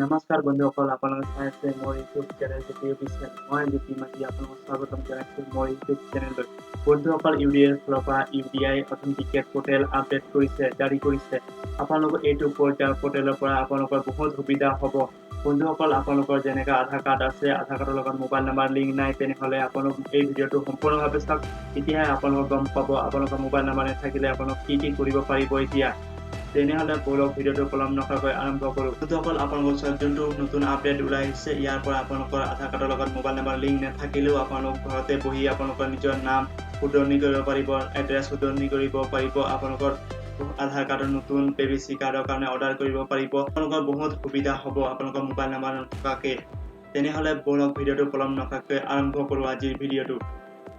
নমস্কাৰ বন্ধুসকল, আপোনালোকে চাই আছে মোৰ ইউটিউব চেনেল জ্যোতি অফিচিয়েল। মই জ্যোতি মাঝি আপোনালোকক স্বাগতম জনাইছোঁ মোৰ ইউটিউব চেনেললৈ। বন্ধুসকল, ইউডিআইৰ ফালৰ পৰা ইউডিআই অথেন্টিকেট পৰ্টেল আপডেট কৰিছে, জাৰি কৰিছে। আপোনালোকৰ এইটো পৰ্টেলৰ পৰা আপোনালোকৰ বহুত সুবিধা হ'ব। বন্ধুসকল, আপোনালোকৰ যেনেকৈ আধাৰ কাৰ্ড আছে, আধাৰ কাৰ্ডৰ লগত মোবাইল নাম্বাৰ লিংক নাই, তেনেহ'লে আপোনালোক এই ভিডিঅ'টো সম্পূৰ্ণভাৱে চাওক। তেতিয়াহে আপোনালোকে গম পাব আপোনালোকৰ মোবাইল নাম্বাৰ নাথাকিলে আপোনালোক কি কৰিব পাৰিব। এতিয়া তেনেহ'লে বলক ভিডিঅ'টো পলম নকৰাকৈ আৰম্ভ কৰোঁ। বন্ধুসকল, আপোনালোকৰ ওচৰত যোনটো নতুন আপডেট ওলাই আহিছে, ইয়াৰ পৰা আপোনালোকৰ আধাৰ কাৰ্ডৰ লগত মোবাইল নাম্বাৰ লিংক নাথাকিলেও আপোনালোক ঘৰতে বহি আপোনালোকৰ নিজৰ নাম শুধৰণি কৰিব পাৰিব, এড্ৰেছ শুধৰণি কৰিব পাৰিব, আপোনালোকৰ আধাৰ কাৰ্ডৰ নতুন PVC কাৰ্ডৰ কাৰণে অৰ্ডাৰ কৰিব পাৰিব। আপোনালোকৰ বহুত সুবিধা হ'ব আপোনালোকৰ মোবাইল নাম্বাৰ নথকাকৈ। তেনেহ'লে বলক ভিডিঅ'টো পলম নকৰাকৈ আৰম্ভ কৰোঁ আজিৰ ভিডিঅ'টো।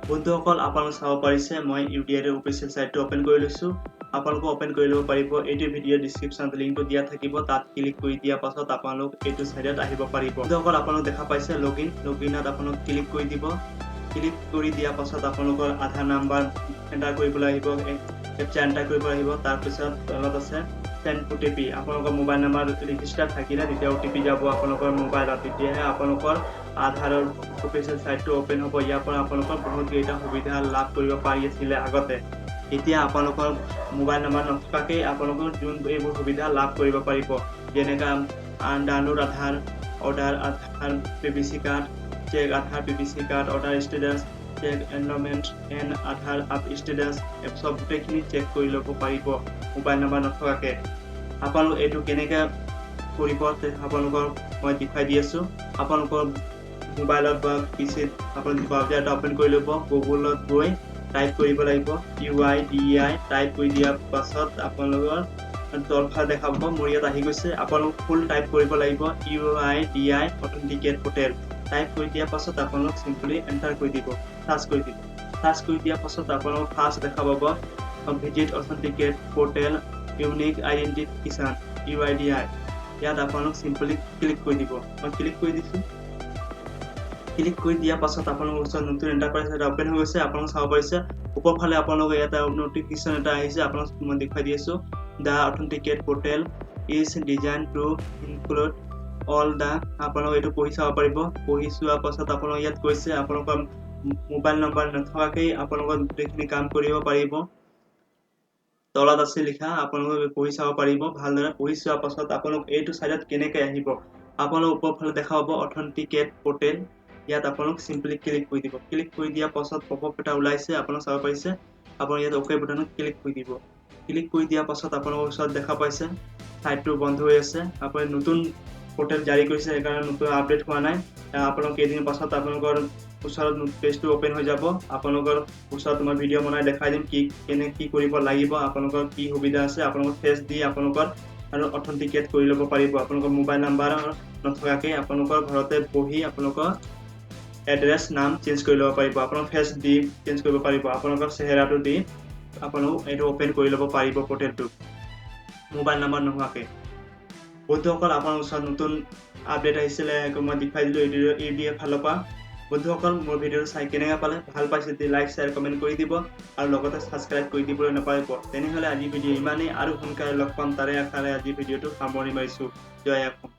বন্ধুসকল, আপোনালোকে চাব পাৰিছে মই ইউডিআইৰ অফিচিয়েল চাইটটো অপেন কৰি লৈছোঁ। আপোনালোকে অপেন কৰি ল'ব পাৰিব। এইটো ভিডিঅ' ডিছক্ৰিপশ্যনত লিংকটো দিয়া থাকিব, তাত ক্লিক কৰি দিয়াৰ পাছত আপোনালোক এইটো চাইটত আহিব পাৰিব। বন্ধুসকল, আপোনালোক দেখা পাইছে লগইনত আপোনালোক ক্লিক কৰি দিব। ক্লিক কৰি দিয়াৰ পাছত আপোনালোকৰ আধাৰ নাম্বাৰ এণ্টাৰ কৰিবলৈ আহিব, কেপচা এণ্টাৰ কৰিব আহিব। তাৰপিছত তলত আছে চেণ্ড OTP। আপোনালোকৰ মোবাইল নাম্বাৰ ৰেজিষ্টাৰ থাকিলে তেতিয়া OTP যাব আপোনালোকৰ মোবাইলত, তেতিয়াহে আপোনালোকৰ আধাৰৰ অফিচিয়েল চাইটটো অপেন হ'ব। ইয়াৰ পৰা আপোনালোকৰ বহুত কেইটা সুবিধা লাভ কৰিব পাৰি আছিলে আগতে। এতিয়া আপোনালোকৰ মোবাইল নাম্বাৰ নথকাকৈ আপোনালোকৰ এইবোৰ সুবিধা লাভ কৰিব পাৰিব, যেনেকৈ download Aadhaar, order Aadhaar PVC card, check Aadhaar PVC card, order status, check enrolment and Aadhaar up status, চব গোটেইখিনি চেক কৰি ল'ব পাৰিব মোবাইল নাম্বাৰ নথকাকৈ। আপোনালোক এইটো কেনেকৈ কৰিব আপোনালোকৰ মই দেখুৱাই দি আছোঁ। আপোনালোকৰ মোবাইলত বা PCত আপোনালোকে ব্ৰাউজাৰটো অপেন কৰি ল'ব। গুগলত গৈ টাইপ কৰিব লাগিব UIDAI। টাইপ কৰি দিয়াৰ পাছত আপোনালোকৰ তলফালে দেখাব, মোৰ ইয়াত আহি গৈছে। আপোনালোক ফুল টাইপ কৰিব লাগিব UIDAI অথেন্টিকেট পৰ্টেল। টাইপ কৰি দিয়াৰ পাছত আপোনালোক চিম্পলি এণ্টাৰ কৰি দিব, চাৰ্চ কৰি দিব। চাৰ্চ কৰি দিয়াৰ পাছত আপোনালোক ফাৰ্ষ্ট দেখা পাব visit authenticate portal unique identification UIDAI। ইয়াত আপোনালোক চিম্পলি ক্লিক কৰি দিব। মই ক্লিক কৰি দিছোঁ। ক্লিক কৰি দিয়াৰ পাছত আপোনালোকৰ ওচৰত নতুন এণ্টাৰপ্ৰাইজ এটা অপেন হৈ গৈছে। আপোনালোকে চাব পাৰিছে ওপৰফালে আপোনালোকে এটা নটিফিকেশ্যন এটা আহিছে, আপোনালোক মই দেখুৱাই দি আছোঁ। The authenticate portal is design two include all the. আপোনালোকে এইটো পঢ়ি চাব পাৰিব। পঢ়ি চোৱাৰ পাছত আপোনালোক ইয়াত কৈছে আপোনালোকৰ মোবাইল নম্বৰ নথকাকৈ আপোনালোকৰ গোটেইখিনি কাম কৰিব পাৰিব। তলত আছে লিখা, আপোনালোকে পঢ়ি চাব পাৰিব। ভালদৰে পঢ়ি চোৱাৰ পাছত আপোনালোক এইটো চাইডত কেনেকৈ আহিব, আপোনালোক ওপৰফালে দেখা পাব অথেন্টিকেট পৰ্টেল। ইয়াত আপোনালোক চিম্পলি ক্লিক কৰি দিব। ক্লিক কৰি দিয়াৰ পাছত পপআপ এটা ওলাইছে, আপোনালোক চাব পাৰিছে। আপোনালোক ইয়াত অ'কে বুটানত ক্লিক কৰি দিব। ক্লিক কৰি দিয়াৰ পাছত আপোনালোকৰ ওচৰত দেখা পাইছে চাইটটো বন্ধ হৈ আছে। আপুনি নতুন পৰ্টেল জাৰি কৰিছে, সেইকাৰণে নতুন আপডেট হোৱা নাই। আপোনালোক কেইদিন পাছত আপোনালোকৰ ওচৰত পেজটো অপেন হৈ যাব। আপোনালোকৰ ওচৰত মই ভিডিঅ' বনাই দেখাই দিম কি কৰিব লাগিব, আপোনালোকৰ কি সুবিধা আছে। আপোনালোকৰ ফেচ দি আপোনালোকৰ আৰু অথেন্টিকেট কৰি ল'ব পাৰিব আপোনালোকৰ মোবাইল নাম্বাৰ নথকাকৈ। আপোনালোকৰ ঘৰতে বহি আপোনালোকৰ এড্ৰেছ নাম চেঞ্জ কৰি ল'ব পাৰিব। আপোনালোকৰ ফেচ দি চেঞ্জ কৰিব পাৰিব, আপোনালোকৰ চেহেৰাটো দি আপোনালোক এইটো অপেন কৰি ল'ব পাৰিব পৰ্টেলটো মোবাইল নাম্বাৰ নোহোৱাকৈ। বন্ধুসকল, আপোনাৰ ওচৰত নতুন আপডেট আহিছিলে, মই দেখুৱাই দিলোঁ ইউডিআইৰ ফালৰ পৰা। বন্ধুসকল, মোৰ ভিডিঅ'টো চাই কেনেকৈ পালে, ভাল পাইছে যদি লাইক শ্বেয়াৰ কমেণ্ট কৰি দিব আৰু লগতে ছাবস্ক্ৰাইব কৰি দিবলৈ নাপাহৰিব। তেনেহ'লে আজি ভিডিঅ' ইমানেই, আৰু সোনকালে লগ পাম তাৰে আশাৰে আজি ভিডিঅ'টো সামৰণি মাৰিছোঁ। জয় অসম।